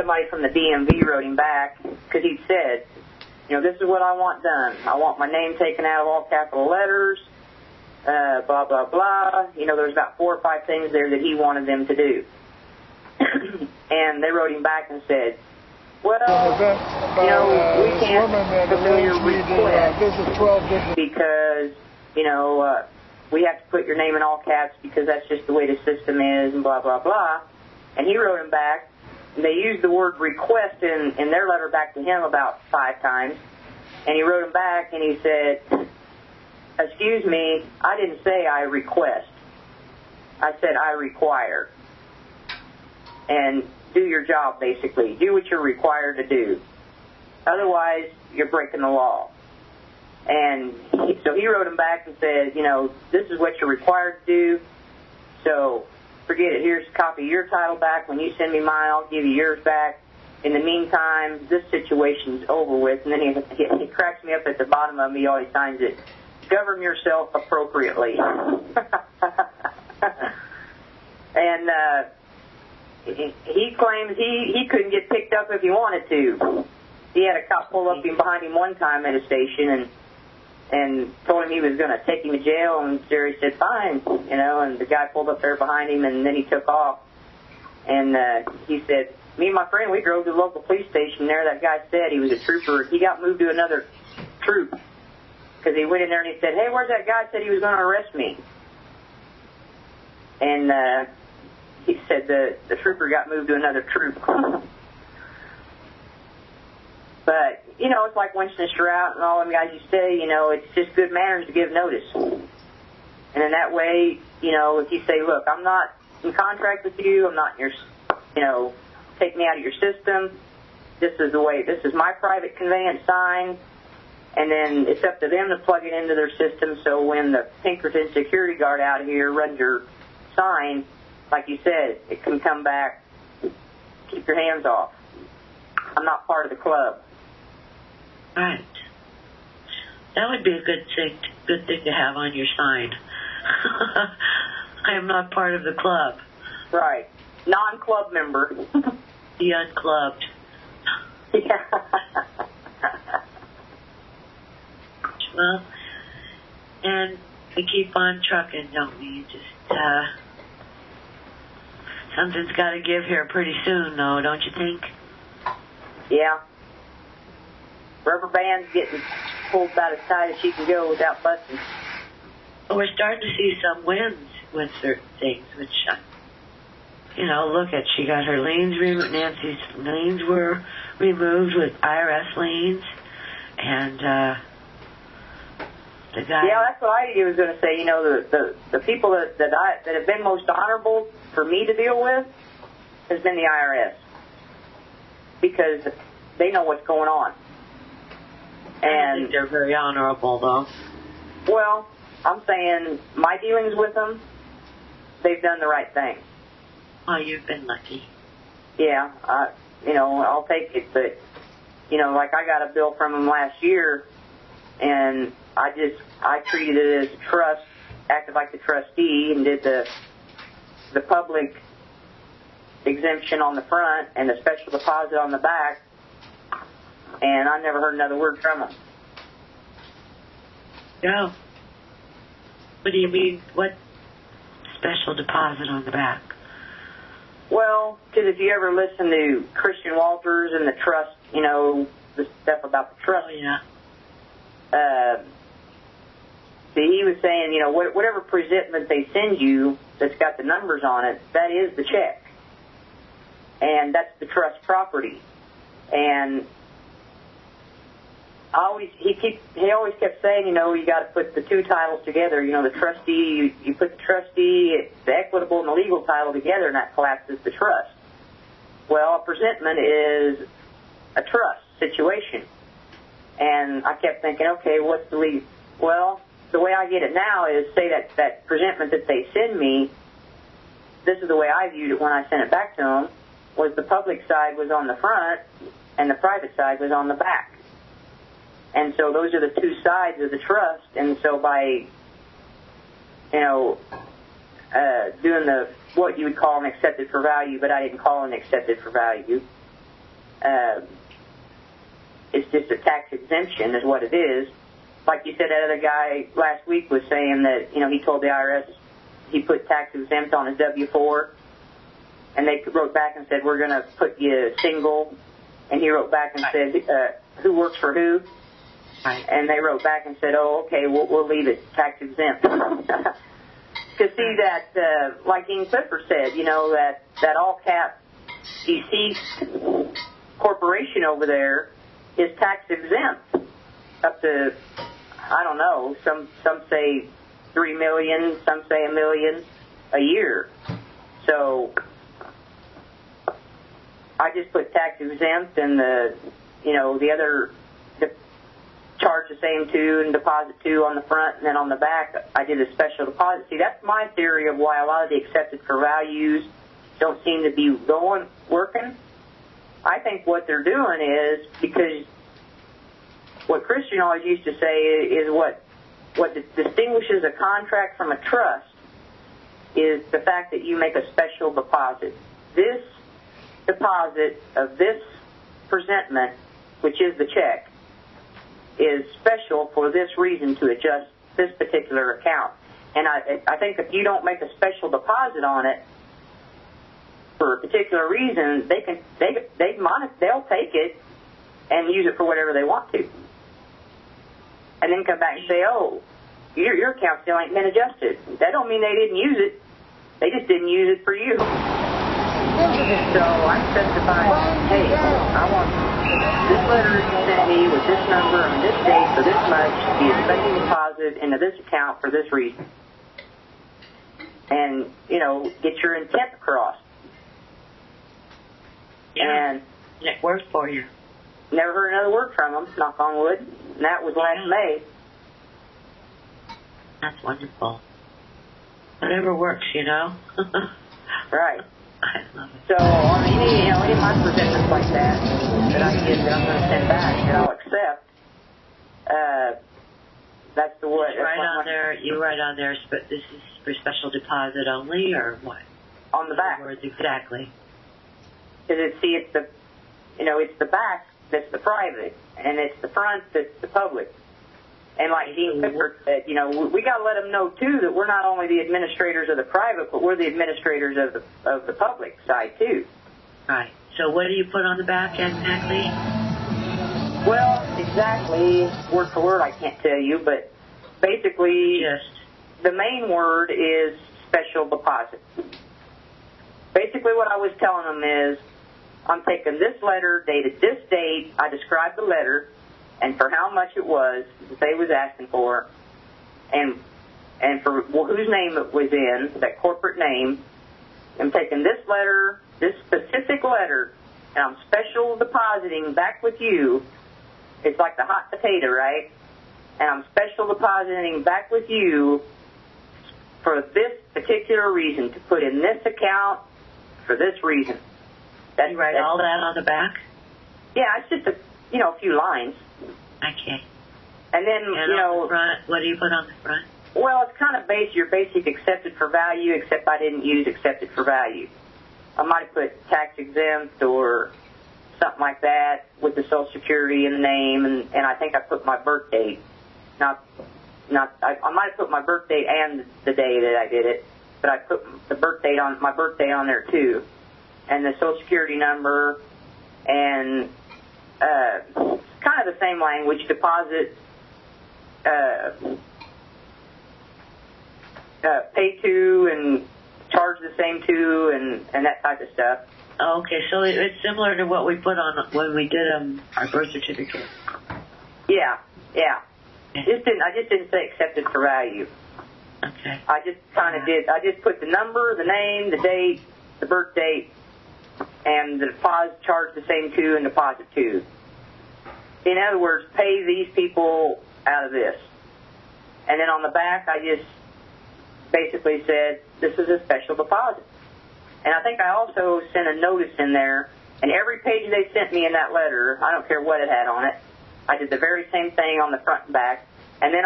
somebody from the DMV wrote him back because he said, this is what I want done. I want my name taken out of all capital letters, blah, blah, blah. There's about 4 or 5 things there that he wanted them to do. And they wrote him back and said, well, we can't fulfill your request because, we have to put your name in all caps because that's just the way the system is and blah, blah, blah. And he wrote him back. And they used the word request in their letter back to him about 5 times. And he wrote him back and he said, excuse me, I didn't say I request. I said I require. And do your job, basically. Do what you're required to do. Otherwise, you're breaking the law. And so he wrote him back and said, this is what you're required to do. So forget it. Here's a copy of your title back. When you send me mine, I'll give you yours back. In the meantime, this situation's over with. And then he cracks me up at the bottom of it. He always signs it. Govern yourself appropriately. And he claims he couldn't get picked up if he wanted to. He had a cop pull up behind him one time at a station and told him he was going to take him to jail, and Jerry said, fine, and the guy pulled up there behind him, and then he took off. And he said, me and my friend, we drove to the local police station there. That guy said he was a trooper. He got moved to another troop because he went in there and he said, hey, where's that guy said he was going to arrest me? And he said the trooper got moved to another troop. But, it's like Winston Strout and all them guys you say, it's just good manners to give notice. And in that way, if you say, look, I'm not in contract with you, I'm not in your, take me out of your system, this is my private conveyance sign, and then it's up to them to plug it into their system so when the Pinkerton security guard out here runs your sign, like you said, it can come back, keep your hands off. I'm not part of the club. Right. That would be a good thing to have on your sign. I am not part of the club. Right. Non-club member. The unclubbed. Yeah. Well, and we keep on trucking, don't we? Something's got to give here pretty soon, though, don't you think? Yeah. Rubber band's getting pulled about as tight as she can go without busting. Well, we're starting to see some wins with certain things, which, look at, she got her liens removed. Nancy's liens were removed with IRS liens, and the guy... Yeah, that's what I was going to say. The people that have been most honorable for me to deal with has been the IRS, because they know what's going on. And I think they're very honorable, though. Well, I'm saying my dealings with them, they've done the right thing. Oh, you've been lucky. Yeah, I'll take it, but, like I got a bill from them last year, and I treated it as a trust, acted like the trustee, and did the public exemption on the front and the special deposit on the back, and I never heard another word from them. No. What do you mean? What special deposit on the back? Well, because if you ever listen to Christian Walters and the trust, the stuff about the trust. Oh, yeah. He was saying, whatever presentment they send you that's got the numbers on it, that is the check. And that's the trust property. And he always kept saying, you got to put the two titles together. The trustee, you put the trustee, the equitable and the legal title together, and that collapses the trust. Well, a presentment is a trust situation. And I kept thinking, okay, what's the legal? Well, the way I get it now is, say that presentment that they send me, this is the way I viewed it when I sent it back to them, was the public side was on the front and the private side was on the back. And so those are the two sides of the trust. And so by, doing what you would call an accepted for value, but I didn't call it an accepted for value, It's just a tax exemption is what it is. Like you said, that other guy last week was saying that, he told the IRS he put tax exempt on his W-4, and they wrote back and said, we're going to put you single. And he wrote back and said, who works for who? Right. And they wrote back and said, oh, okay, we'll leave it tax exempt. To see that, like Dean Clifford said, that all-cap deceased corporation over there is tax exempt up to, I don't know, some say $3 million, some say $1 million a year. So I just put tax exempt, and the other charge the same to and deposit to on the front, and then on the back I did a special deposit. See, that's my theory of why a lot of the accepted for values don't seem to be working. I think what they're doing is because what Christian always used to say is what distinguishes a contract from a trust is the fact that you make a special deposit. This deposit of this presentment, which is the check, is special for this reason to adjust this particular account. And I think if you don't make a special deposit on it for a particular reason, they'll take it and use it for whatever they want to. And then come back and say, oh, your account still ain't been adjusted. That don't mean they didn't use it. They just didn't use it for you. So I'm specifying, hey, I want this letter you sent me with this number on this date for this much to be a special deposit into this account for this reason. And, get your intent across. Yeah. And it worked for you. Never heard another word from them, knock on wood. And that was last May. That's wonderful. Whatever works, Right. I love it. So, any of my presentments like that I get that I'm going to send back that I'll accept, that's the way. You write on there, but this is for special deposit only, or what? On the back. Words exactly. Because it's the back that's the private, and it's the front that's the public. And like Dean Clifford said, we got to let them know, too, that we're not only the administrators of the private, but we're the administrators of the public side, too. Right. So what do you put on the back exactly? Well, exactly, word for word, I can't tell you, but basically the main word is special deposit. Basically what I was telling them is, I'm taking this letter dated this date, I described the letter, and for how much it was that they was asking for, and for whose name it was in, that corporate name. I'm taking this letter, this specific letter, and I'm special depositing back with you. It's like the hot potato, right? And I'm special depositing back with you for this particular reason, to put in this account for this reason. You write all that on the back? Yeah, it's just a few lines. Okay. And then, on the front, what do you put on the front? Well, it's kind of your basic accepted for value, except I didn't use accepted for value. I might have put tax exempt or something like that with the Social Security in the name, and I think I put my birth date. I might have put my birth date and the day that I did it, but I put my birthday on there too, and the Social Security number, and kind of the same language, deposit, pay to, and charge the same to, and that type of stuff. Oh, okay, so it's similar to what we put on when we did our birth certificate. Yeah. I just didn't say accepted for value. Okay. I just kind of did. I just put the number, the name, the date, the birth date, and the deposit charge the same to and deposit to. In other words, pay these people out of this. And then on the back, I just basically said, this is a special deposit. And I think I also sent a notice in there, and every page they sent me in that letter, I don't care what it had on it, I did the very same thing on the front and back. And then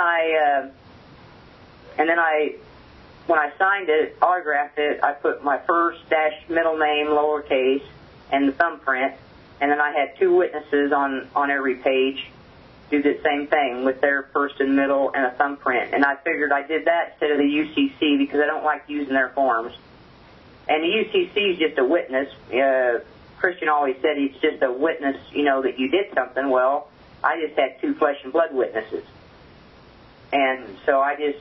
when I signed it, autographed it, I put my first dash middle name lowercase and the thumbprint, and then I had 2 witnesses on every page do the same thing with their first and middle and a thumbprint. And I figured I did that instead of the UCC because I don't like using their forms. And the UCC is just a witness. Christian always said it's just a witness, that you did something. Well, I just had 2 flesh and blood witnesses. And so I just,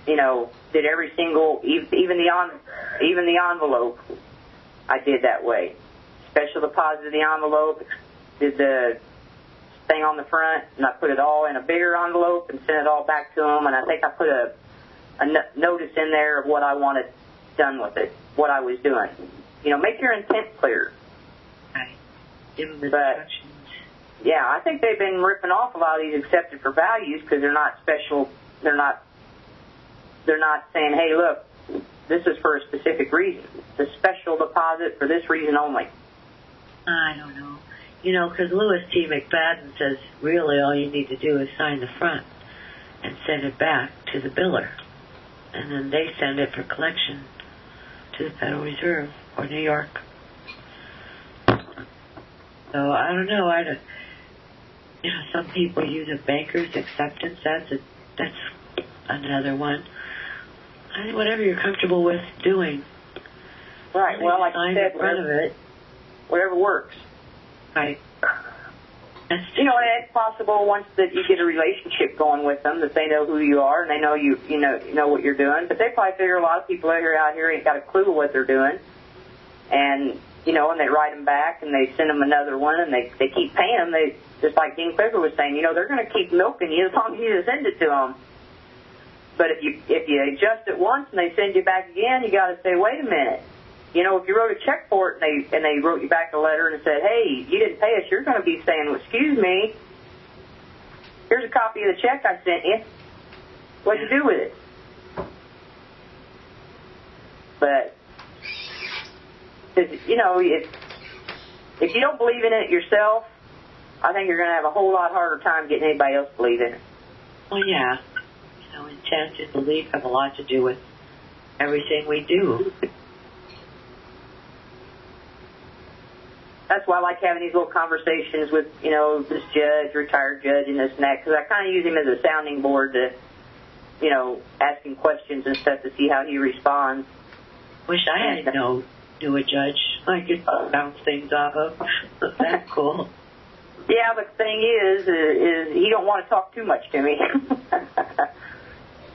did every single, even the envelope, I did that way. Special deposit of the envelope, did the thing on the front, and I put it all in a bigger envelope and sent it all back to them. And I think I put a notice in there of what I wanted done with it, what I was doing. Make your intent clear. Right. Give them the instructions. Yeah, I think they've been ripping off a lot of these accepted for values because they're not special. They're not saying, hey, look, this is for a specific reason. It's a special deposit for this reason only. I don't know. Because Louis T. McFadden says really all you need to do is sign the front and send it back to the biller. And then they send it for collection to the Federal Reserve or New York. So I don't know. Some people use a banker's acceptance. That's another one. I think whatever you're comfortable with doing. Right. Well, like I said, in front of it. Whatever works. Right. It's possible once that you get a relationship going with them that they know who you are and they know you know what you're doing. But they probably figure a lot of people out here ain't got a clue what they're doing. And, and they write them back and they send them another one and they keep paying them. They, just like Dean Clifford was saying, they're going to keep milking you as long as you send it to them. But if you adjust it once and they send you back again, you got to say, wait a minute. If you wrote a check for it and they wrote you back a letter and said, hey, you didn't pay us, you're going to be saying, well, excuse me, here's a copy of the check I sent you. What'd you do with it? But, if you don't believe in it yourself, I think you're going to have a whole lot harder time getting anybody else to believe in it. Well, yeah. Intent and belief have a lot to do with everything we do. That's why I like having these little conversations with, this judge, retired judge, and this and that, because I kind of use him as a sounding board to, ask him questions and stuff to see how he responds. Wish I had knew a judge I could bounce things off of. That's cool. Yeah, but the thing is he don't want to talk too much to me.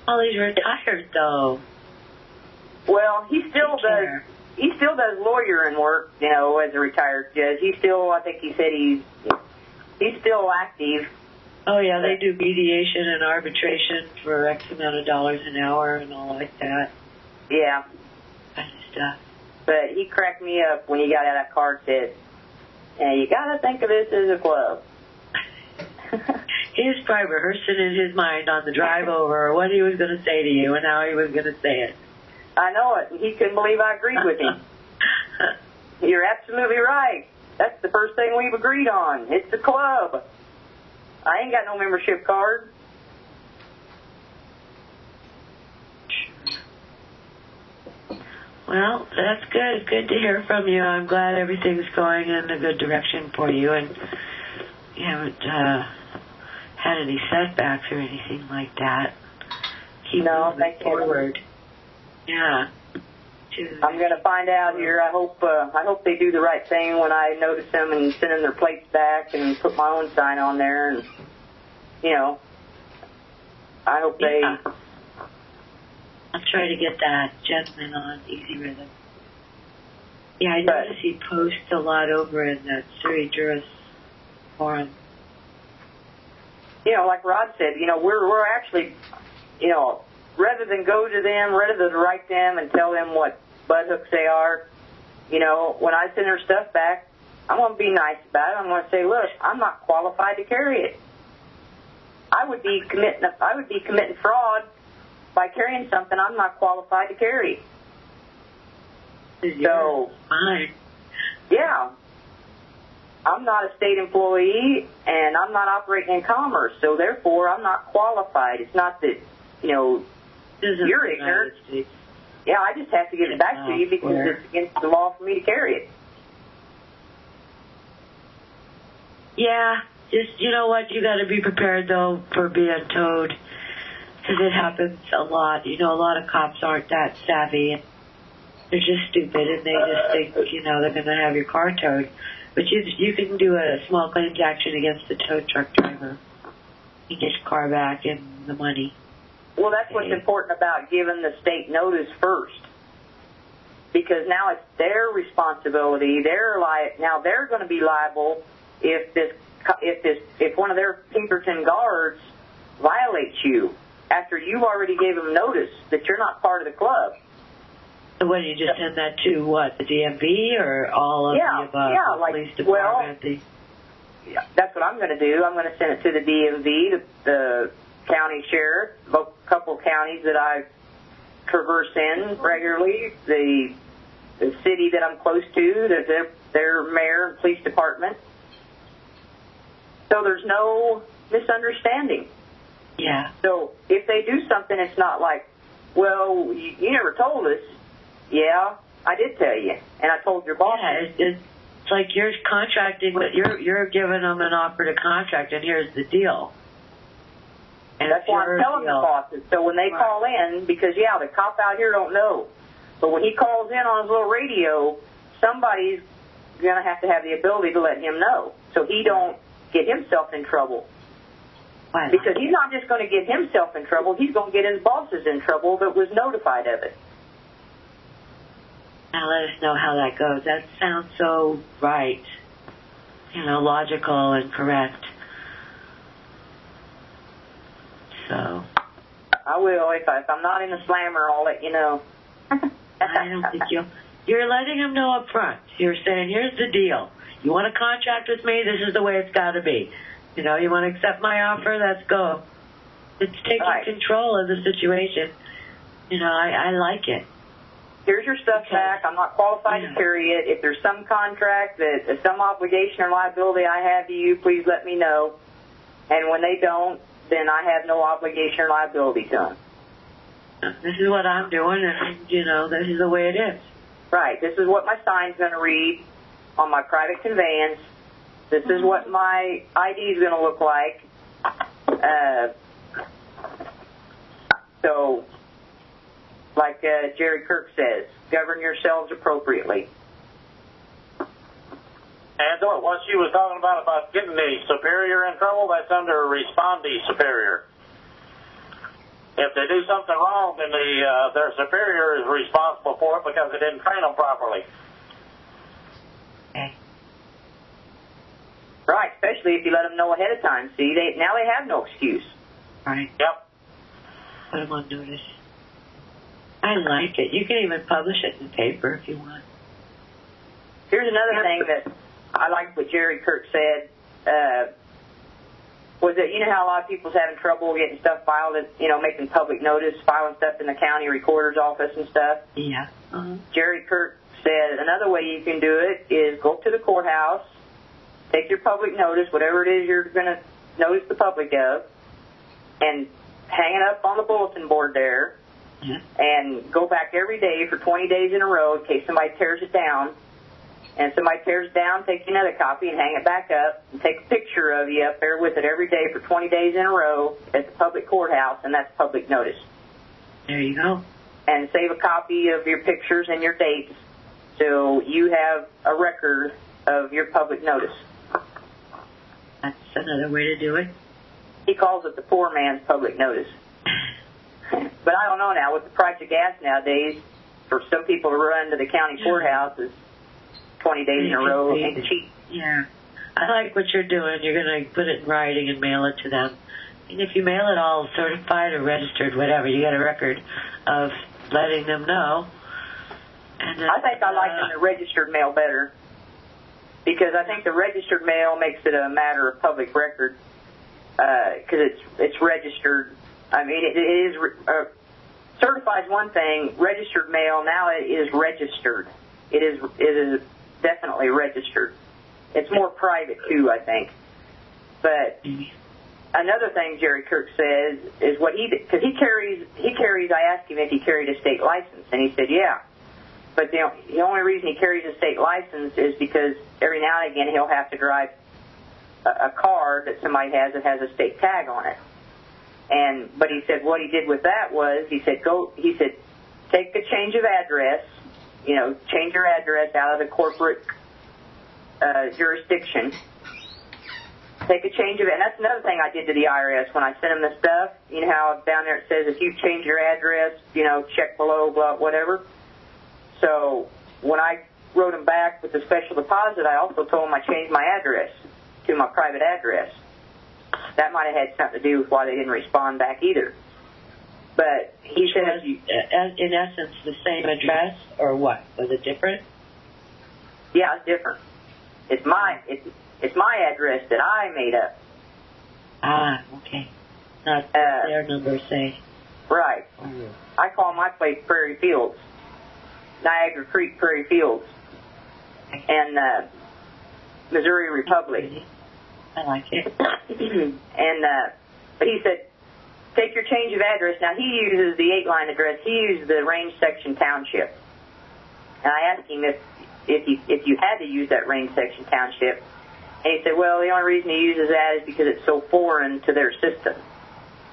Well, he's retired, though. Well, he still does lawyering work, as a retired judge. I think he said he's still active. Oh, yeah, they do mediation and arbitration for X amount of dollars an hour and all like that. Yeah. Kind of stuff. But he cracked me up when he got out of that car and said, you got to think of this as a club. He was probably rehearsing in his mind on the drive over what he was going to say to you and how he was going to say it. I know it. He couldn't believe I agreed with him. You're absolutely right. That's the first thing we've agreed on. It's the club. I ain't got no membership card. Well, that's good. Good to hear from you. I'm glad everything's going in a good direction for you and you haven't had any setbacks or anything like that. Keep moving forward. Yeah. I'm going to find out here. I hope they do the right thing when I notice them and send them their plates back and put my own sign on there. And, I hope they... I'll try to get that gentleman on Easy Rhythm. Yeah, I notice he posts a lot over in that Surrey Juris forum. Like Rod said, we're actually, rather than go to them, rather than write them and tell them what butt hooks they are, when I send their stuff back, I'm going to be nice about it. I'm going to say, look, I'm not qualified to carry it. I would be committing fraud by carrying something I'm not qualified to carry. So, fine. Yeah. I'm not a state employee, and I'm not operating in commerce, so therefore I'm not qualified. It's not that, you're ignorant. Yeah, I just have to give it back to you because it's against the law for me to carry it. Yeah, just, you know what, you got to be prepared, though, for being towed, because it happens a lot. You know, a lot of cops aren't that savvy, and they're just stupid, and they just think, you know, they're going to have your car towed. But you can do a small claims action against the tow truck driver. You get your car back and the money. Well, that's what's important about giving the state notice first, because now it's their responsibility. Now they're going to be liable if one of their Pinkerton guards violates you after you've already gave them notice that you're not part of the club. So what, do you just send that to, what, the DMV or all of the above? Yeah, the police department? Well, that's what I'm going to do. I'm going to send it to the DMV, the county sheriff, a couple of counties that I traverse in regularly, the city that I'm close to, their mayor and police department. So there's no misunderstanding. Yeah. So if they do something, it's not like, well, you never told us. Yeah, I did tell you, and I told your boss. Yeah, it's like you're contracting, but you're giving them an offer to contract, and here's the deal. And that's why I'm telling the bosses. So when they call in, because, the cop out here don't know. But when he calls in on his little radio, somebody's going to have the ability to let him know, so he don't get himself in trouble. Why? Because he's not just going to get himself in trouble, he's going to get his bosses in trouble that was notified of it. Now let us know how that goes. That sounds so right. Logical and correct. So. I will. If I'm not in the slammer, I'll let you know. I don't think you're letting them know up front. You're saying, here's the deal. You want to contract with me? This is the way it's got to be. You want to accept my offer? Let's go. It's taking control of the situation. I like it. Here's your stuff back. I'm not qualified to carry it. If there's some contract, some obligation or liability I have to you, please let me know. And when they don't, then I have no obligation or liability to them. This is what I'm doing, and, this is the way it is. Right. This is what my sign's going to read on my private conveyance. This is what my ID is going to look like. So, like Jerry Kirk says, govern yourselves appropriately. And what she was talking about getting the superior in trouble, that's under respondee superior. If they do something wrong, then their superior is responsible for it because they didn't train them properly. Okay. Right, especially if you let them know ahead of time. See, now they have no excuse. Right. Yep. Put them on notice. I like it. You can even publish it in the paper if you want. Here's another thing that I like what Jerry Kirk said. Was that, how a lot of people's having trouble getting stuff filed, making public notice, filing stuff in the county recorder's office and stuff? Yeah. Jerry Kirk said another way you can do it is go to the courthouse, take your public notice, whatever it is you're going to notice the public of, and hang it up on the bulletin board there, and go back every day for 20 days in a row in case somebody tears it down. And if somebody tears it down, take another copy and hang it back up, and take a picture of you up there with it every day for 20 days in a row at the public courthouse, and that's public notice. There you go. And save a copy of your pictures and your dates so you have a record of your public notice. That's another way to do it. He calls it the poor man's public notice. But I don't know now, with the price of gas nowadays, for some people to run to the county courthouse is 20 days in a row ain't cheap. Yeah. I like what you're doing. You're going to put it in writing and mail it to them. And if you mail it all certified or registered, whatever, you get a record of letting them know. And then, I think I like the registered mail better, because I think the registered mail makes it a matter of public record, because it's registered. I mean, it is certified is one thing. Registered mail now it is registered. It is definitely registered. It's more private too, I think. But another thing Jerry Kirk says is what because he carries. I asked him if he carried a state license, and he said yeah. But the only reason he carries a state license is because every now and again he'll have to drive a car that somebody has that has a state tag on it. But he said what he did with that was he said take the change of address, change your address out of the corporate jurisdiction. Take a change of it. And that's another thing I did to the IRS when I sent them the stuff. You know how down there it says if you change your address, check below, blah, whatever. So when I wrote them back with the special deposit, I also told them I changed my address to my private address. That might have had something to do with why they didn't respond back either. But he said, in essence, the same address, or what? Was it different? Yeah, it's different. It's my address that I made up. Ah, okay. Not their number, say. Right. Mm-hmm. I call my place Prairie Fields, Niagara Creek Prairie Fields, and Missouri Republic. I like it. But he said, take your change of address. Now, he uses the 8-line address. He uses the range section township. And I asked him if you had to use that range section township. And he said, well, the only reason he uses that is because it's so foreign to their system.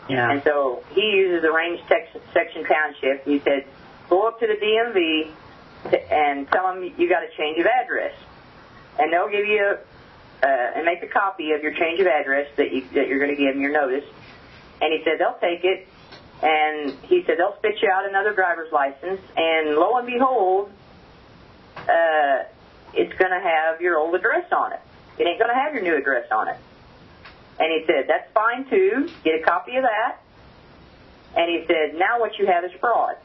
Yeah. And so he uses the range section township. He said, go up to the DMV and tell them you got a change of address. And they'll give you and make a copy of your change of address that you're going to give them your notice. And he said they'll take it, and he said they'll spit you out another driver's license, and lo and behold, it's going to have your old address on it. It ain't going to have your new address on it. And he said, that's fine too, get a copy of that. And he said, now what you have is fraud.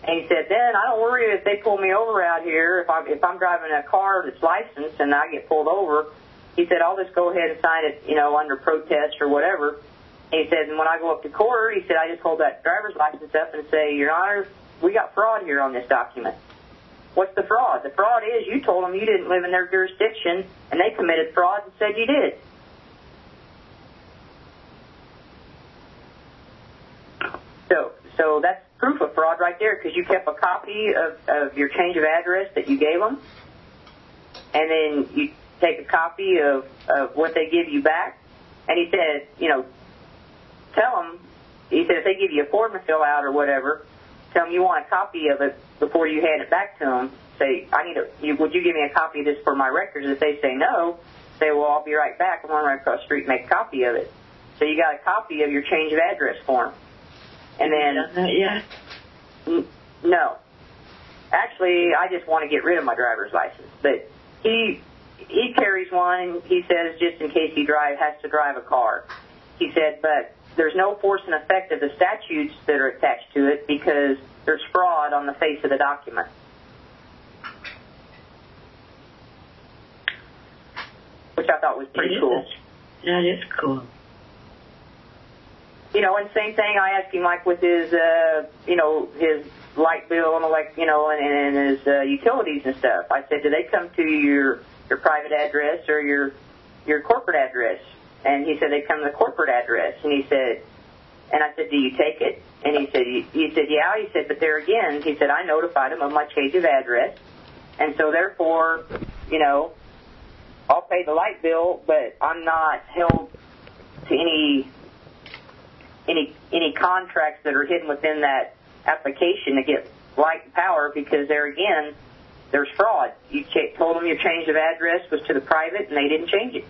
And he said, then I don't worry if they pull me over out here, if I'm driving a car that's licensed and I get pulled over. He said, I'll just go ahead and sign it, under protest or whatever. And he said, and when I go up to court, he said, I just hold that driver's license up and say, Your Honor, we got fraud here on this document. What's the fraud? The fraud is you told them you didn't live in their jurisdiction, and they committed fraud and said you did. So that's proof of fraud right there, because you kept a copy of your change of address that you gave them, and then you take a copy of what they give you back. And he said, tell them, he said if they give you a form to fill out or whatever, tell them you want a copy of it before you hand it back to them. Say, would you give me a copy of this for my records? If they say no, say, well, I'll be right back. I'm going right across the street and make a copy of it. So you got a copy of your change of address form. And then, done that yet? No. Actually, I just want to get rid of my driver's license. But he carries one, and he says just in case he has to drive a car. He said, but there's no force and effect of the statutes that are attached to it because there's fraud on the face of the document. Which I thought was pretty cool. That is cool. And same thing, I asked him, like, with his, his light bill and his utilities and stuff. I said, do they come to your private address or your corporate address? And he said, they come to the corporate address. And he said, and I said, do you take it? And he said, yeah. He said, but there again, he said, I notified him of my change of address. And so therefore, I'll pay the light bill, but I'm not held to any contracts that are hidden within that application to get light and power, because there again, there's fraud. You told them your change of address was to the private, and they didn't change it.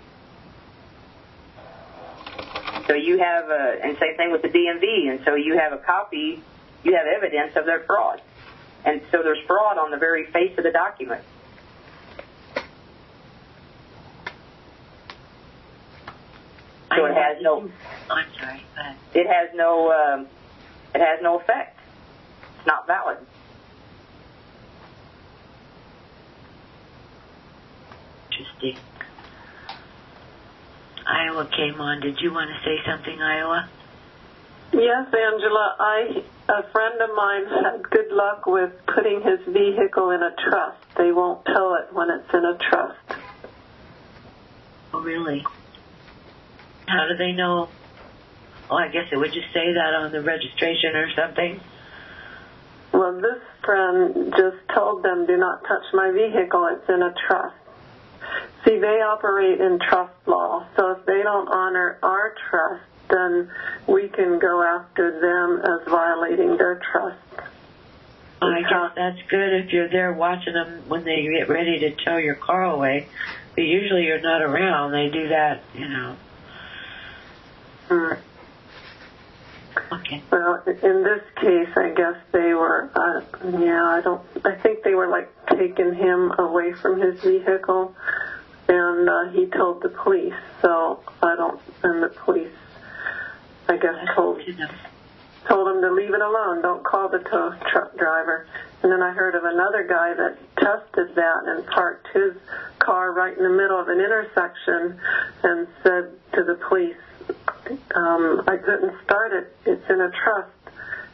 So you have and same thing with the DMV, and so you have a copy, you have evidence of their fraud. And so there's fraud on the very face of the document. So it has no. I'm sorry. Go ahead. It has no effect. It's not valid. Interesting. Iowa came on. Did you want to say something, Iowa? Yes, Angela. A friend of mine had good luck with putting his vehicle in a trust. They won't tow it when it's in a trust. Oh, really? How do they know? Oh, I guess it would just say that on the registration or something. Well, this friend just told them, do not touch my vehicle, it's in a trust. See, they operate in trust law, so if they don't honor our trust, then we can go after them as violating their trust. Well, I guess that's good if you're there watching them when they get ready to tow your car away. But usually you're not around. They do that, you know. Okay. Well, in this case, I guess they were, I think they were like taking him away from his vehicle, and he told the police, and the police, I guess, told him to leave it alone, don't call the tow truck driver. And then I heard of another guy that tested that and parked his car right in the middle of an intersection and said to the police, I couldn't start it, it's in a trust.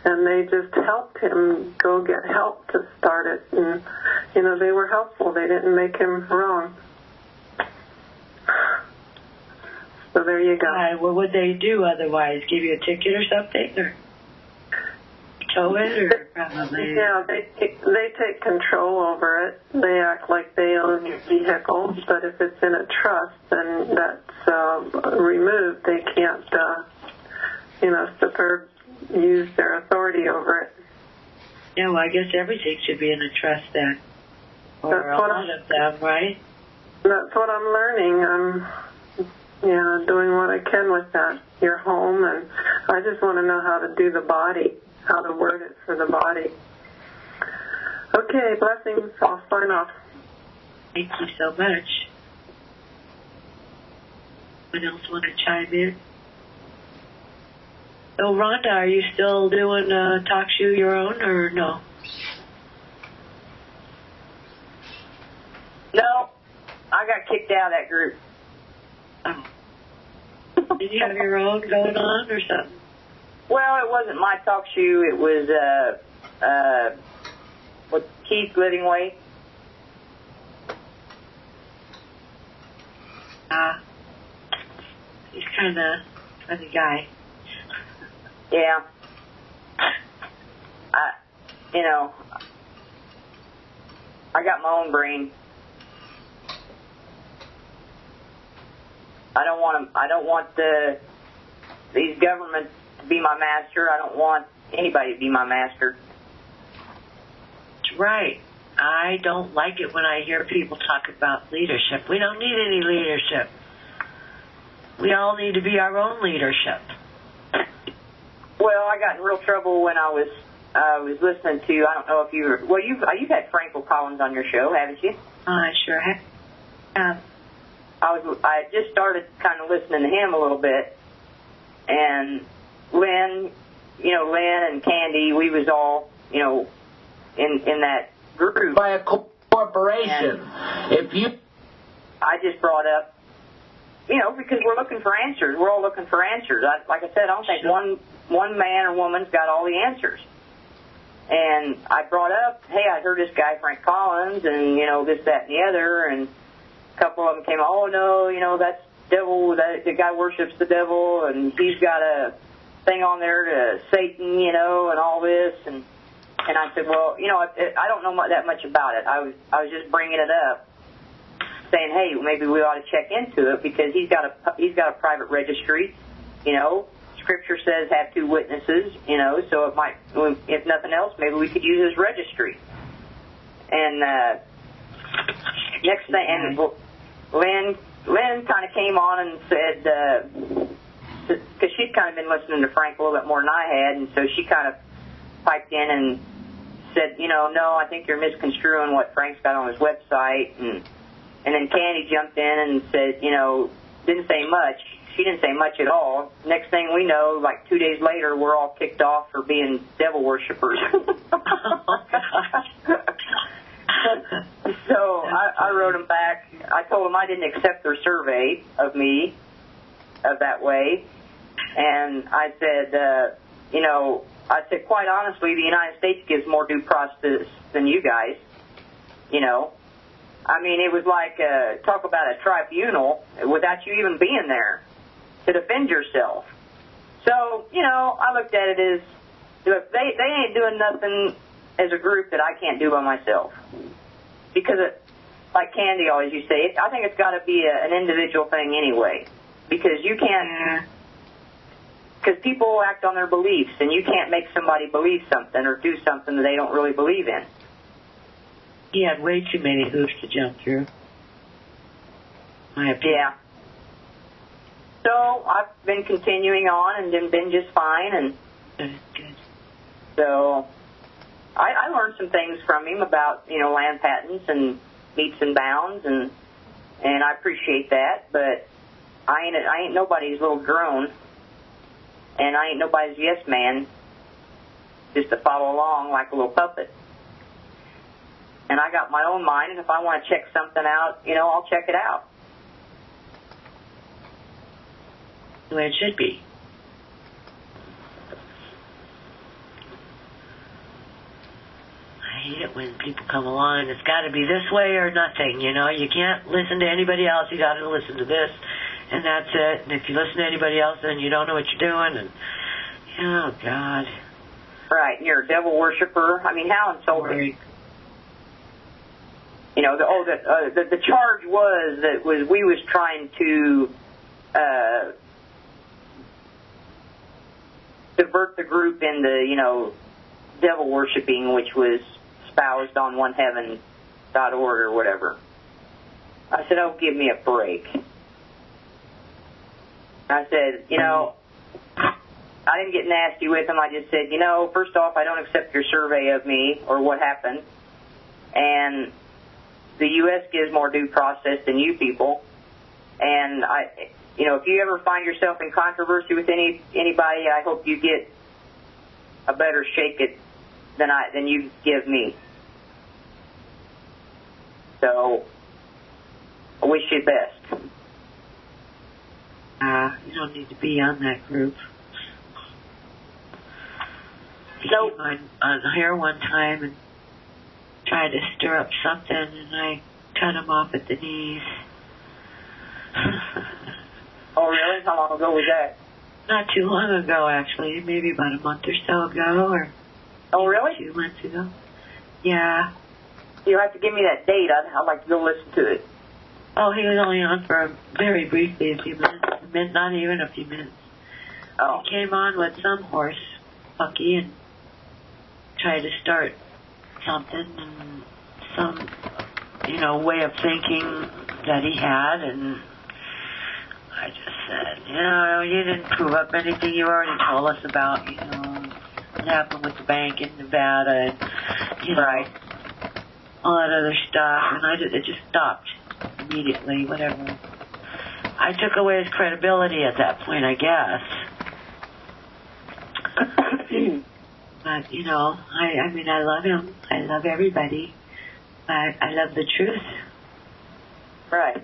And they just helped him go get help to start it. And, you know, they were helpful. They didn't make him wrong. So there you go. What would they do otherwise? Give you a ticket or something? Or tow it? Or probably... Yeah, they take control over it. They act like they own your vehicle. But if it's in a trust, then that's removed. They can't, use their authority over it. Yeah, well, I guess everything should be in a trust then. Or a lot of them, right? That's what I'm learning. I'm doing what I can with that. Your home, and I just want to know how to do the body, how to word it for the body. Okay, blessings. I'll sign off. Thank you so much. Anyone else want to chime in? So, Rhonda, are you still doing Talk Shoe Your Own, or no? No, I got kicked out of that group. Oh. Did you have your own going on or something? Well, it wasn't my talk shoe. It was with Keith Livingway. He's kind of a funny guy. Yeah. I got my own brain. I don't want these governments to be my master. I don't want anybody to be my master. That's right. I don't like it when I hear people talk about leadership. We don't need any leadership. We all need to be our own leadership. Well, I got in real trouble when I was listening to, I don't know if you've had Frankel Collins on your show, haven't you? I sure have. I just started kind of listening to him a little bit, and Lynn and Candy, we was all, in that group. By a corporation. I just brought up, because we're looking for answers. We're all looking for answers. Like I said, I don't think one man or woman's got all the answers. And I brought up, hey, I heard this guy, Frank Collins, and, this, that, and the other, and a couple of them came, oh, no, that's devil, the guy worships the devil, and he's got a thing on there to Satan, and all this, and I said, well, I don't know that much about it. I was just bringing it up, saying, hey, maybe we ought to check into it, because he's got a private registry, Scripture says have two witnesses, so it might, if nothing else, maybe we could use his registry. And next thing, and Lynn kind of came on and said, because she'd kind of been listening to Frank a little bit more than I had, and so she kind of piped in and said, no, I think you're misconstruing what Frank's got on his website. And then Candy jumped in and said, didn't say much. She didn't say much at all. Next thing we know, like 2 days later, we're all kicked off for being devil worshippers. So I wrote them back. I told them I didn't accept their survey of me that way. And I said, quite honestly, the United States gives more due process than you guys. I mean, it was like, talk about a tribunal without you even being there to defend yourself. So, I looked at it as, look, they ain't doing nothing as a group that I can't do by myself. Because like Candy always used to say, I think it's got to be an individual thing anyway, because you can't, because people act on their beliefs, and you can't make somebody believe something or do something that they don't really believe in. He had way too many hoops to jump through. My opinion. Yeah. So I've been continuing on and been just fine, and Good. so I learned some things from him about, land patents and meets and bounds, and I appreciate that, but I ain't nobody's little drone, and I ain't nobody's yes man just to follow along like a little puppet. And I got my own mind, and if I want to check something out, I'll check it out. The way it should be. I hate it when people come along and it's got to be this way or nothing, You can't listen to anybody else. You got to listen to this, and that's it. And if you listen to anybody else, then you don't know what you're doing. And oh God. Right, and you're a devil worshiper. I mean, how insulting. Right. The charge was that we was trying to divert the group into, devil worshiping, which was espoused on oneheaven.org or whatever. I said, oh, give me a break. I said, I didn't get nasty with him. I just said, first off, I don't accept your survey of me or what happened. And the U.S. gives more due process than you people. And if you ever find yourself in controversy with anybody, I hope you get a better shake it than you give me. So I wish you the best. You don't need to be on that group. He Nope. came on here one time and tried to stir up something, and I cut him off at the knees. Oh, really? How long ago was that? Not too long ago, actually. Maybe about a month or so ago, or Oh, really? 2 months ago. Yeah. You'll have to give me that date. I'd like to go listen to it. Oh, he was only on for very briefly, a few minutes. Not even a few minutes. Oh. He came on with some horse, Bucky, and tried to start something, and some, way of thinking that he had, and I just said, you didn't prove up anything you already told us about, what happened with the bank in Nevada, and, Right. all that other stuff, and it just stopped immediately, whatever. I took away his credibility at that point, I guess. But, I love him. I love everybody. I love the truth. Right.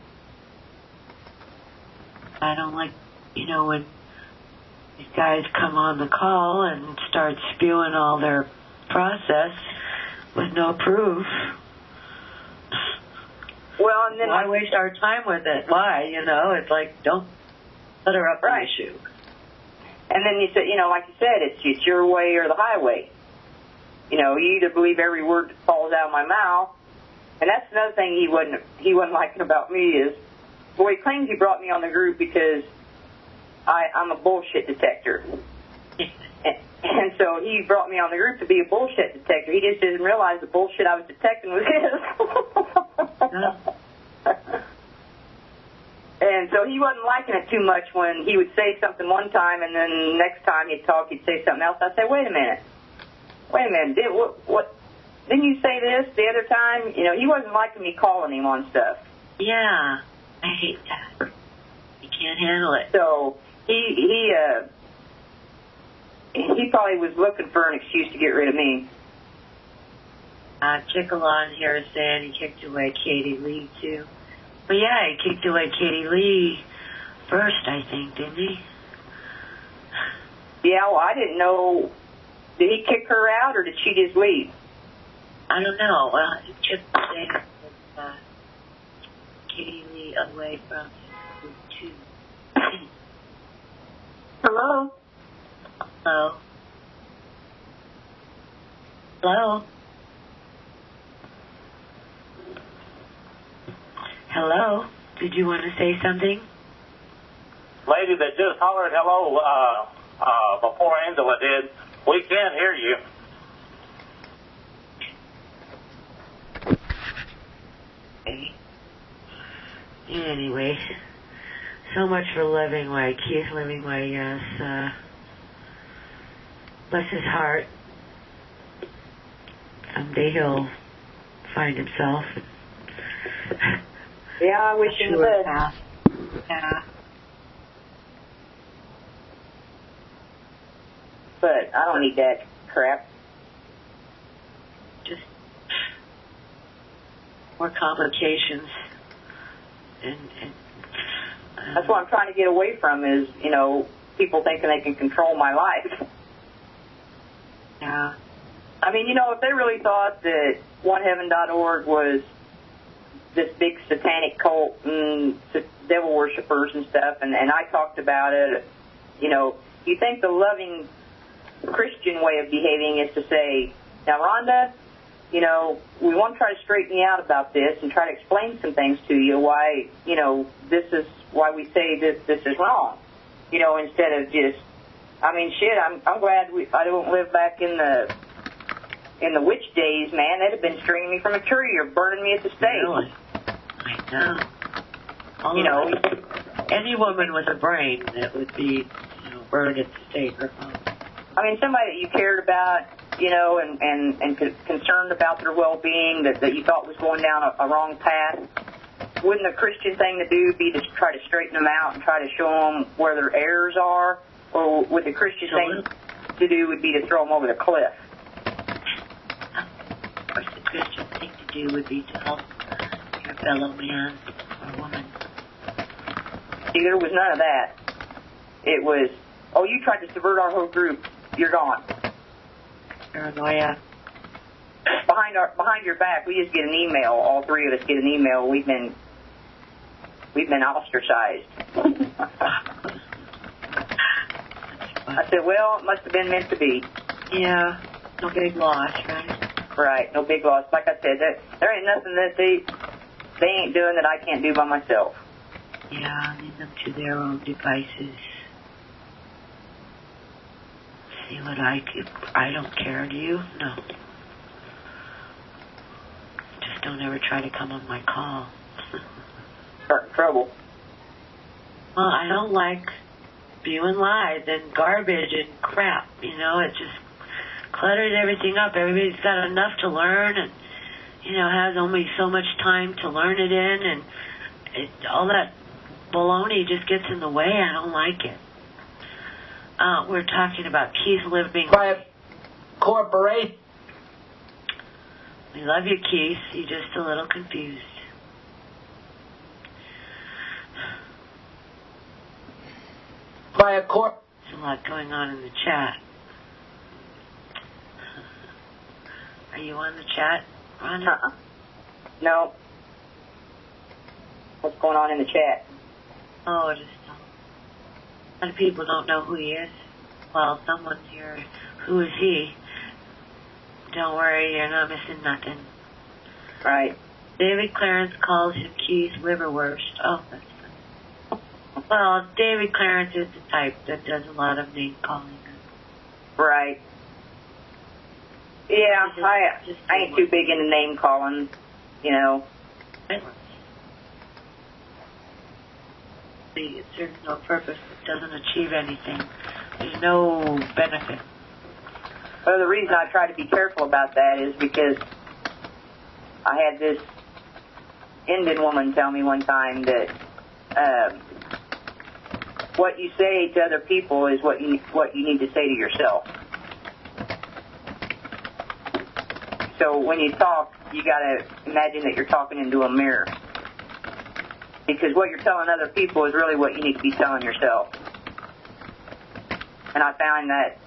I don't like, when these guys come on the call and start spewing all their process with no proof. Well, and then why waste our time with it? Why? It's like, don't let her up Right. the issue. And then you said, like you said, it's your way or the highway. You either believe every word that falls out of my mouth, and that's another thing he wasn't liking about me is, well, he claims he brought me on the group because I'm a bullshit detector. And so he brought me on the group to be a bullshit detector. He just didn't realize the bullshit I was detecting was his. And so he wasn't liking it too much when he would say something one time, and then next time he'd talk, he'd say something else. I'd say, wait a minute, what? Didn't you say this the other time? He wasn't liking me calling him on stuff. Yeah, I hate that. You can't handle it. So he probably was looking for an excuse to get rid of me. Chickalon here is saying he kicked away Katie Lee, too. But yeah, he kicked away Katie Lee first, I think, didn't he? Yeah, well, I didn't know. Did he kick her out, or did she just leave? I don't know. Well, Chip was saying that Katie Lee away from group 2. Hello? Hello? Hello? Hello? Did you want to say something? Lady that just hollered hello before Angela did, we can't hear you. Anyway, so much for living like he's living like us. Bless his heart. Someday he'll find himself. Yeah, I wish he would. Yeah. But I don't need that crap. Just more complications. And that's what I'm trying to get away from is, people thinking they can control my life. Yeah. I mean, if they really thought that OneHeaven.org was this big satanic cult and devil worshippers and stuff, and I talked about it, you think the loving Christian way of behaving is to say, now, Rhonda, we want to try to straighten you out about this and try to explain some things to you why, this is why we say this is wrong. Instead of just, I'm glad I don't live back in the witch days, man. They'd have been stringing me from a tree or burning me at the stake. Really? I know. Any woman with a brain that would be, burned at the stake or something. Somebody that you cared about, and concerned about their well-being, that you thought was going down a wrong path, wouldn't a Christian thing to do be to try to straighten them out and try to show them where their errors are? Or would the Christian thing to do would be to throw them over the cliff? Of course, the Christian thing to do would be to help your fellow man or woman. See, there was none of that. It was, you tried to subvert our whole group. You're gone. Paranoia. Behind your back, we just get an email. All three of us get an email. We've been ostracized. I said, well, it must have been meant to be. Yeah. No big loss, right? Right. No big loss. Like I said, there ain't nothing that they ain't doing that I can't do by myself. Yeah. Leave them to their own devices. See what I don't care, do you? No. Just don't ever try to come on my call. Start in trouble. Well, I don't like spewing lies and garbage and crap, it just clutters everything up. Everybody's got enough to learn and, has only so much time to learn it in, and all that baloney just gets in the way. I don't like it. We're talking about Keith living by a corporation. We love you, Keith. You're just a little confused. By a corp. There's a lot going on in the chat. Are you on the chat, Rhonda? No. What's going on in the chat? Oh, just a lot of people don't know who he is. Well, someone here. Who is he? Don't worry, you're not missing nothing. Right. David Clarence calls him Keith Liverwurst. Oh, that's funny. Well, David Clarence is the type that does a lot of name calling. Right. Yeah, I ain't too big into name calling, It serves no purpose. It doesn't achieve anything. There's no benefit. Well, the reason I try to be careful about that is because I had this Indian woman tell me one time that what you say to other people is what you need to say to yourself. So when you talk, you got to imagine that you're talking into a mirror. Because what you're telling other people is really what you need to be telling yourself. And I found that,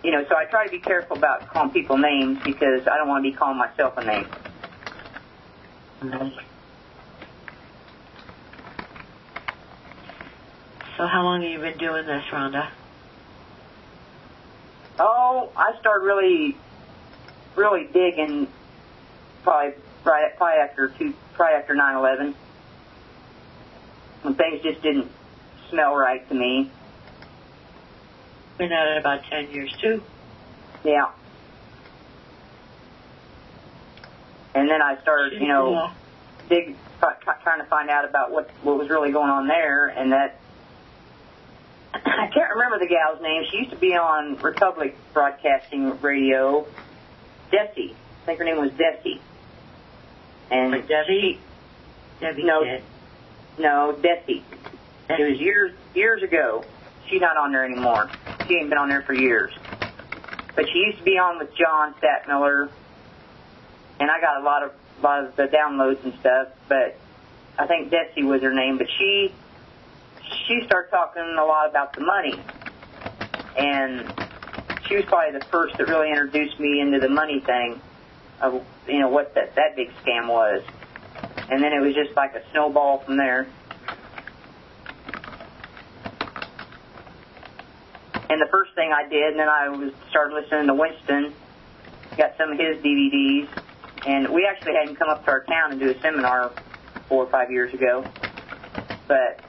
so I try to be careful about calling people names because I don't want to be calling myself a name. Mm-hmm. So how long have you been doing this, Rhonda? Oh, I started really digging probably probably after 9/11, when things just didn't smell right to me. Been at it about 10 years too. Yeah. And then I started, trying to find out about what was really going on there, and that I can't remember the gal's name. She used to be on Republic Broadcasting Radio. Desi. I think her name was Desi. And Debbie? Debbie no, did. No, Desi. It was years ago. She's not on there anymore. She ain't been on there for years. But she used to be on with John Statmiller, and I got a lot of the downloads and stuff. But I think Desi was her name. But she started talking a lot about the money, and she was probably the first that really introduced me into the money thing of what that big scam was. And then it was just like a snowball from there. And the first thing I did, and then I started listening to Winston, got some of his DVDs, and we actually had him come up to our town and do a seminar 4 or 5 years ago. But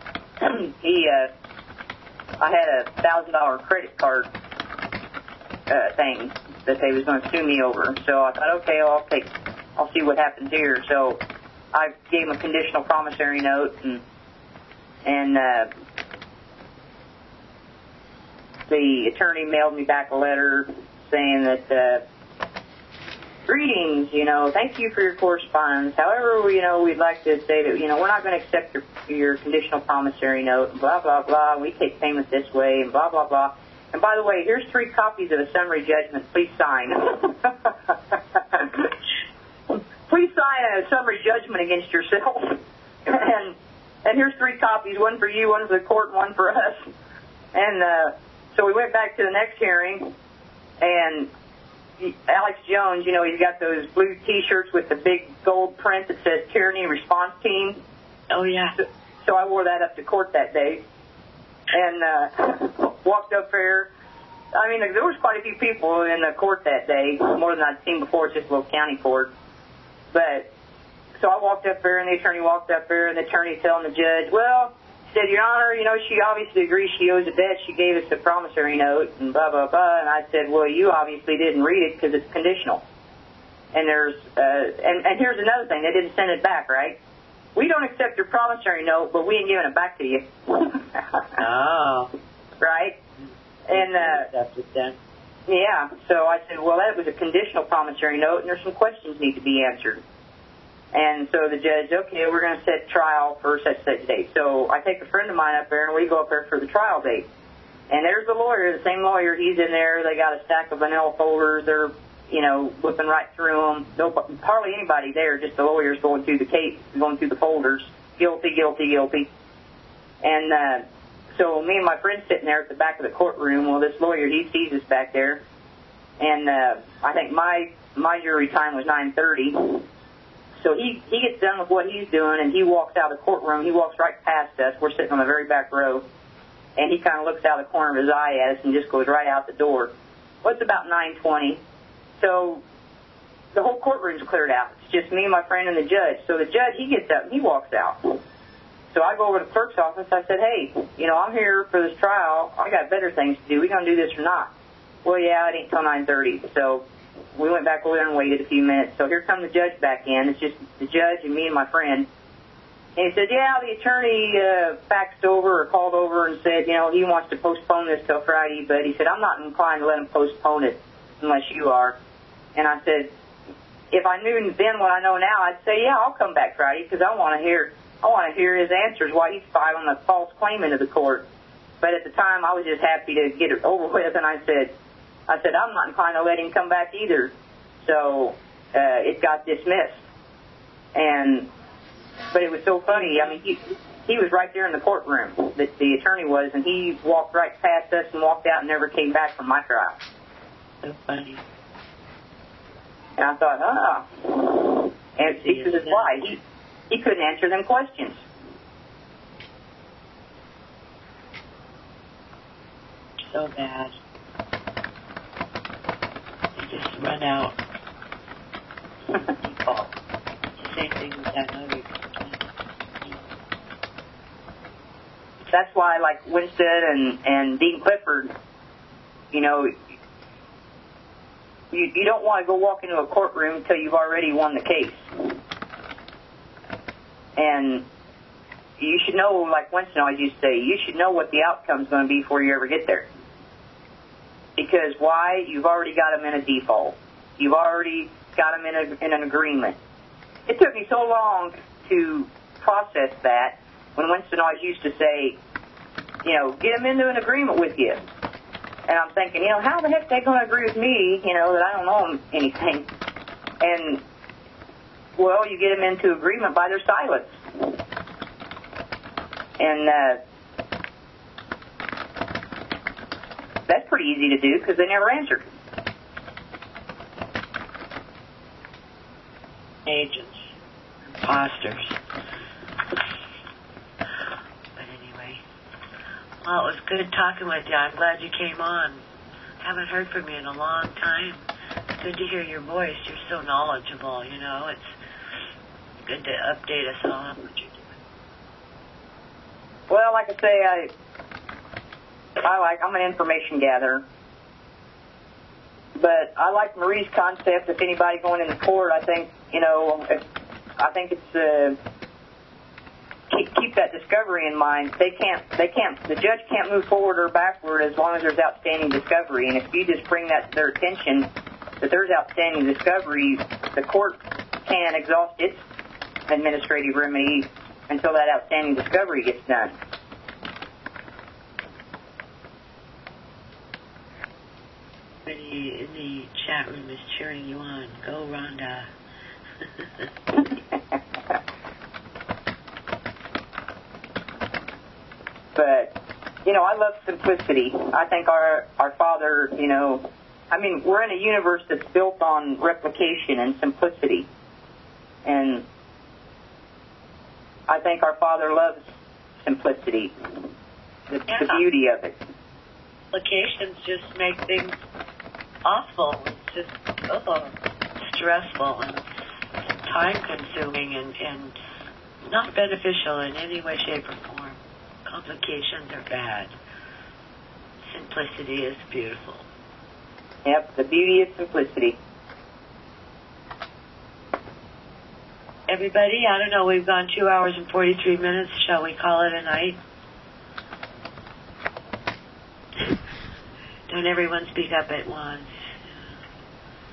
I had a $1,000 credit card thing that they was going to sue me over. So I thought, okay, I'll see what happens here. So I gave him a conditional promissory note, and the attorney mailed me back a letter saying that, greetings, thank you for your correspondence. However, we'd like to say that, we're not going to accept your conditional promissory note, and blah, blah, blah. We take payment this way, and blah, blah, blah. And by the way, here's 3 copies of a summary judgment. Please sign. Please sign a summary judgment against yourself. And here's 3 copies, one for you, one for the court, and one for us. And so we went back to the next hearing, and Alex Jones, he's got those blue T-shirts with the big gold print that says Tyranny Response Team. Oh, yeah. So I wore that up to court that day and walked up there. I mean, there was quite a few people in the court that day, more than I'd seen before. It's just a little county court. But so I walked up there, and the attorney walked up there, and the attorney telling the judge, well, he said, Your Honor, she obviously agrees she owes a debt. She gave us a promissory note, and blah, blah, blah. And I said, well, you obviously didn't read it because it's conditional. And there's and here's another thing. They didn't send it back, right? We don't accept your promissory note, but we ain't giving it back to you. Oh. Right? And That's it then. yeah, so I said, well, that was a conditional promissory note, and there's some questions need to be answered. And so the judge, okay, we're going to set trial for such date. So I take a friend of mine up there, and we go up there for the trial date. And there's the lawyer, the same lawyer. He's in there. They got a stack of vanilla folders. They're, whipping right through them. Hardly anybody there, just the lawyers going through the case, going through the folders. Guilty, guilty, guilty. And so me and my friend sitting there at the back of the courtroom. Well, this lawyer, he sees us back there. And I think my jury time was 9:30. So he gets done with what he's doing, and he walks out of the courtroom. He walks right past us. We're sitting on the very back row. And he kind of looks out of the corner of his eye at us and just goes right out the door. Well, it's about 9:20. So the whole courtroom's cleared out. It's just me, my friend, and the judge. So the judge, he gets up and he walks out. So I go over to the clerk's office. I said, hey, I'm here for this trial. I got better things to do. We going to do this or not? Well, yeah, it ain't till 9:30. So we went back over there and waited a few minutes. So here comes the judge back in. It's just the judge and me and my friend. And he said, yeah, the attorney faxed over or called over and said, he wants to postpone this till Friday. But he said, I'm not inclined to let him postpone it unless you are. And I said, if I knew then what I know now, I'd say, yeah, I'll come back Friday because I want to hear his answers why he's filing a false claim into the court. But at the time, I was just happy to get it over with, and I said, I'm not inclined to let him come back either. So it got dismissed. But it was so funny. I mean, he was right there in the courtroom, the attorney was, and he walked right past us and walked out and never came back from my trial. So funny. And I thought, and because of why he couldn't answer them questions. So bad. They just run out. same thing with that other. That's why, like Winstead and Dean Clifford, you know, you don't want to go walk into a courtroom until you've already won the case. And you should know, like Winston always used to say, you should know what the outcome's going to be before you ever get there. Because why? You've already got them in a default. You've already got them in an agreement. It took me so long to process that when Winston always used to say, you know, get them into an agreement with you. And I'm thinking, you know, how the heck are they going to agree with me, you know, that I don't know anything? And, well, you get them into agreement by their silence. And that's pretty easy to do because they never answered. Agents, imposters. But anyway, well, it was good talking with you. I'm glad you came on. Haven't heard from you in a long time. It's good to hear your voice. You're so knowledgeable, you know. It's good to update us on what you're doing. Well, like I say, I'm an information gatherer. But I like Marie's concept. If anybody going into court, I think, you know, I think it's keep that discovery in mind. The judge can't move forward or backward as long as there's outstanding discovery. And if you just bring that to their attention that there's outstanding discovery, the court can't exhaust its administrative remedy until that outstanding discovery gets done. Everybody in the chat room is cheering you on. Go, Rhonda. But, you know, I love simplicity. I think our Father, you know, I mean, we're in a universe that's built on replication and simplicity. And I think our Father loves simplicity, the beauty of it. Applications just make things awful. It's just stressful and time-consuming and not beneficial in any way, shape, or form. Complications are bad. Simplicity is beautiful. Yep, the beauty of simplicity. Everybody, I don't know, we've gone 2 hours and 43 minutes. Shall we call it a night? Don't everyone speak up at once.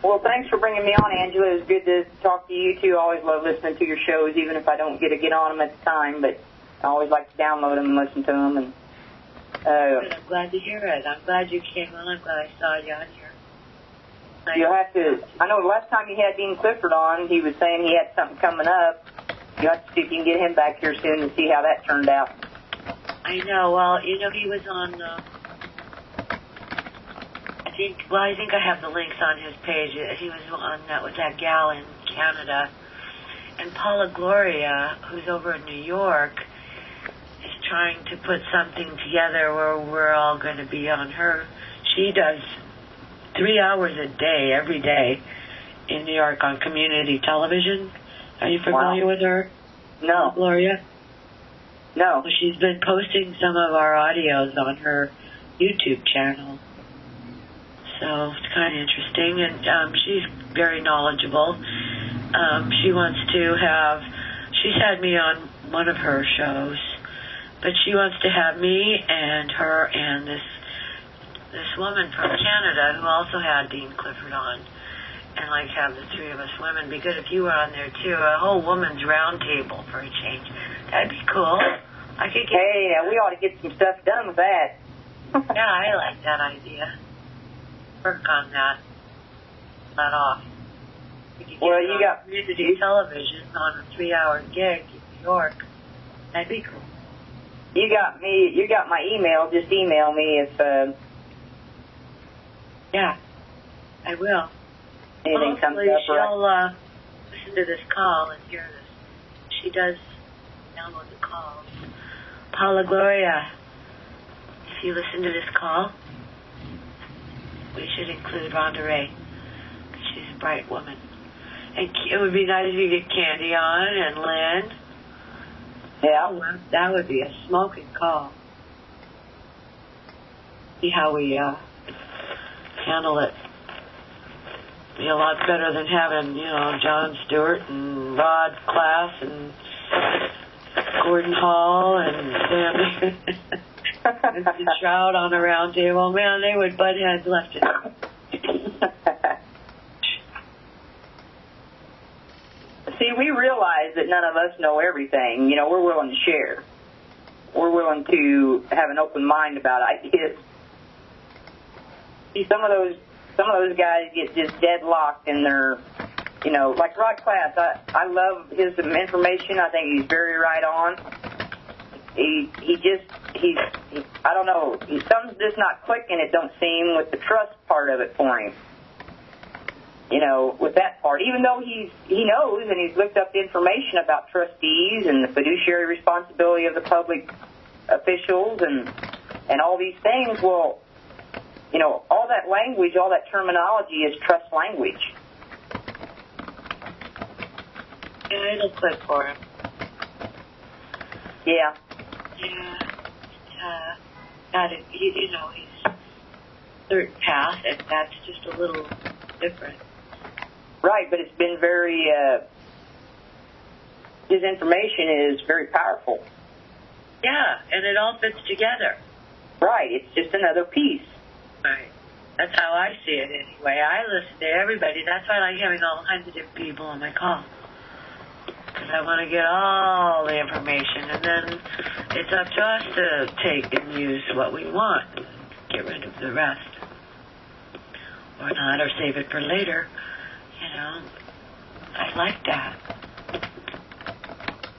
Well, thanks for bringing me on, Angela. It was good to talk to you, too. I always love listening to your shows, even if I don't get to get on them at the time. But I always like to download them and listen to them. And good. I'm glad to hear it. I'm glad you came on. I'm glad I saw you on here. You'll have to... I know the last time you had Dean Clifford on, he was saying he had something coming up. You'll have to see if you can get him back here soon and see how that turned out. I know. Well, you know, he was on... I think I have the links on his page. He was on that with that gal in Canada. And Paula Gloria, who's over in New York, is trying to put something together where we're all going to be on her. She does 3 hours a day, every day, in New York on community television. Are you familiar with her? No. Paula Gloria? No. Well, she's been posting some of our audios on her YouTube channel. So it's kind of interesting, and she's very knowledgeable. She's had me on one of her shows, but she wants to have me and her and this woman from Canada who also had Dean Clifford on, and like have the three of us women. Be good if you were on there too, a whole woman's round table for a change. That'd be cool. I could get. Hey, we ought to get some stuff done with that. Yeah, I like that idea. Work on that off. Well, you got community television on a 3-hour gig in New York. That'd be cool. You got my email. Just email me if yeah, I will. Anything comes up. She'll listen to this call and hear this. She does download the calls. Paula Gloria, if you listen to this call, we should include Rhonda Ray. She's a bright woman. And it would be nice if you get Candy on and Lynn. Yeah. Oh, that would be a smoking call. See how we handle it. Be a lot better than having, John Stewart and Rod Class and Gordon Hall and Sam Shroud on a round table. Man, they would butt heads left and right. See, we realize that none of us know everything. We're willing to share. We're willing to have an open mind about ideas. See, some of those guys get just deadlocked in their, like Rod Class. I love his information. I think he's very right on. He's I don't know. Something's just not clicking. It don't seem with the trust part of it for him. With that part, even though he knows and he's looked up the information about trustees and the fiduciary responsibility of the public officials and all these things, well, all that language, all that terminology is trust language. Yeah, it'll click for him. Yeah. Yeah. He's certain path, and that's just a little different. Right, but it's been very, his information is very powerful. Yeah, and it all fits together. Right, it's just another piece. Right. That's how I see it anyway. I listen to everybody. That's why I like having all kinds of different people on my call. Because I want to get all the information, and then it's up to us to take and use what we want and get rid of the rest. Or not, or save it for later. I like that.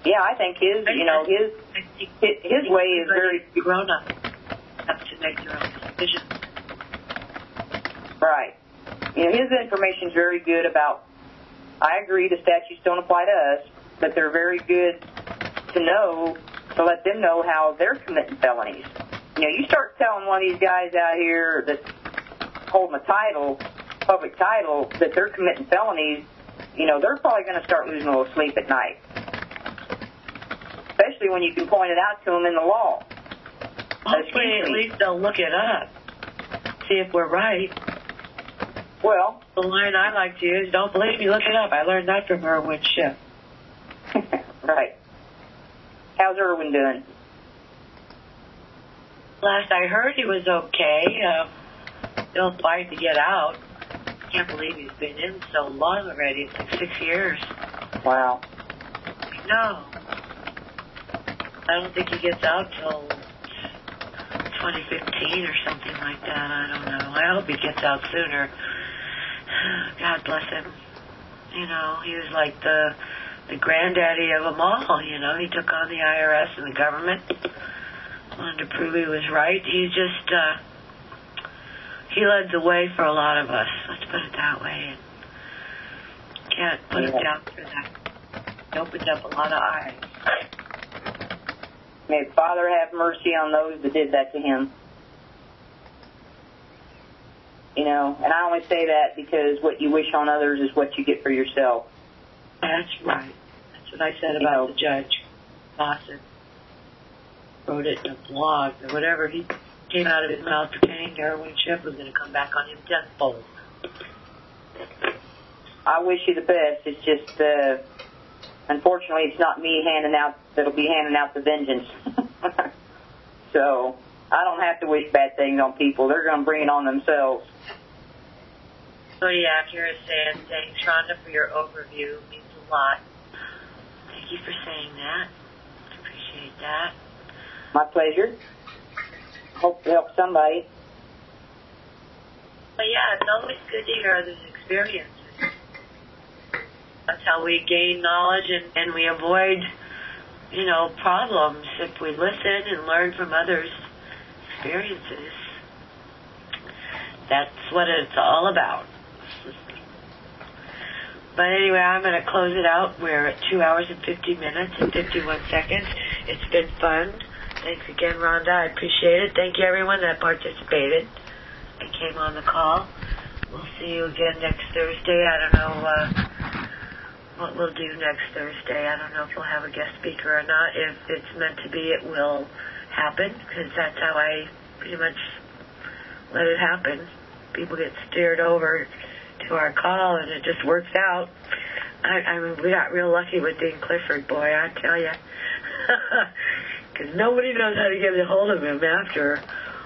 Yeah, I think his way is very grown up. Have to make their own decisions. Right. His information is very good about. I agree the statutes don't apply to us, but they're very good to know, to let them know how they're committing felonies. You start telling one of these guys out here that's holding a title, public title, that they're committing felonies, they're probably going to start losing a little sleep at night. Especially when you can point it out to them in the law. Hopefully, at least they'll look it up, see if we're right. Well, the line I like to use, don't believe me, look it up. I learned that from Irwin Schiff. Right. How's Irwin doing? Last I heard, he was okay. Still fighting to get out. Can't believe he's been in so long already. It's like 6 years. Wow. No. I don't think he gets out till 2015 or something like that. I don't know. I hope he gets out sooner. God bless him. He was like the granddaddy of them all. He took on the IRS and the government. Wanted to prove he was right. He just, he led the way for a lot of us. Let's put it that way. Can't put him down for that. He opened up a lot of eyes. May Father have mercy on those that did that to him. And I only say that because what you wish on others is what you get for yourself. That's right. That's what I said about the judge. Dawson wrote it in a blog or whatever. He came out of his mouth pretending Irwin Schiff was going to come back on him tenfold. I wish you the best. It's just, unfortunately, it's not me that'll be handing out the vengeance. So I don't have to wish bad things on people. They're going to bring it on themselves. So yeah, here is saying, thanks, Rhonda, for your overview. It means a lot. Thank you for saying that. I appreciate that. My pleasure. Hope to help somebody. But yeah, it's always good to hear others' experiences. That's how we gain knowledge and we avoid, problems if we listen and learn from others' experiences. That's what it's all about. But anyway, I'm going to close it out. We're at 2 hours and 50 minutes and 51 seconds. It's been fun. Thanks again, Rhonda. I appreciate it. Thank you, everyone that participated and came on the call. We'll see you again next Thursday. I don't know what we'll do next Thursday. I don't know if we'll have a guest speaker or not. If it's meant to be, it will happen, because that's how I pretty much let it happen. People get steered over to our call, and it just works out. I mean, we got real lucky with Dean Clifford, boy, I tell you. Because nobody knows how to get a hold of him after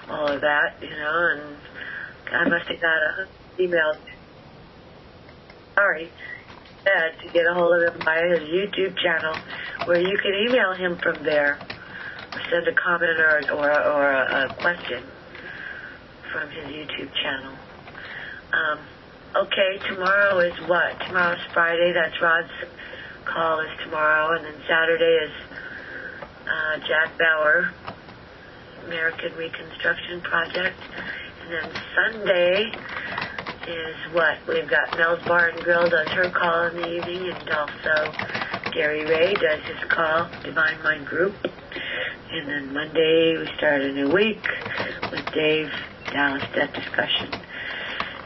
all of that, you know, and I must have got a email. Sorry. To get a hold of him via his YouTube channel, where you can email him from there, or send a comment or a question from his YouTube channel. Okay, tomorrow is what? Tomorrow's Friday. That's Rod's call is tomorrow, and then Saturday is Jack Bauer, American Reconstruction Project, and then Sunday is what? We've got Mel's Bar and Grill does her call in the evening, and also Gary Ray does his call, Divine Mind Group. And then Monday we start a new week with Dave, Dallas Death Discussion.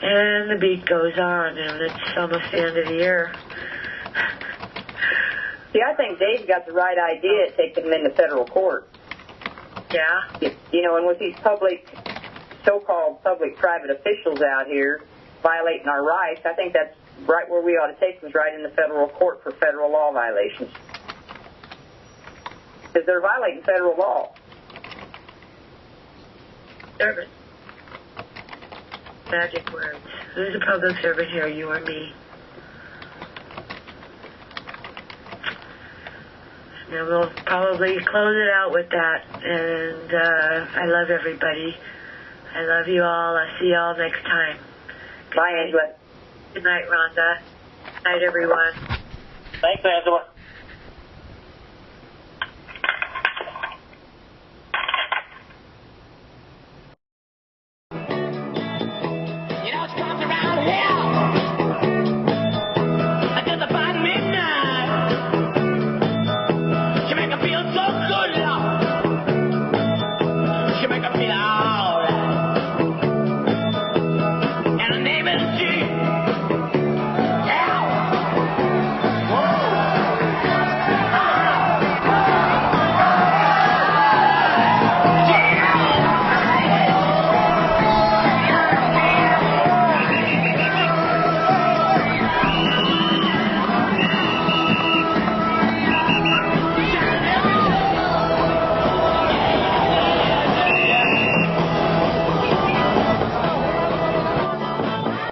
And the beat goes on, and it's almost the end of the year. See, I think Dave got the right idea at taking them into federal court. Yeah? You know, and with these so-called public-private officials out here violating our rights, I think that's right where we ought to take them, right in the federal court for federal law violations. Because they're violating federal law. Servant. Magic words. Who's a public servant here, you or me? And we'll probably close it out with that. And I love everybody. I love you all. I'll see you all next time. Bye, Angela. Good night, Rhonda. Good night, everyone. Thanks, Angela.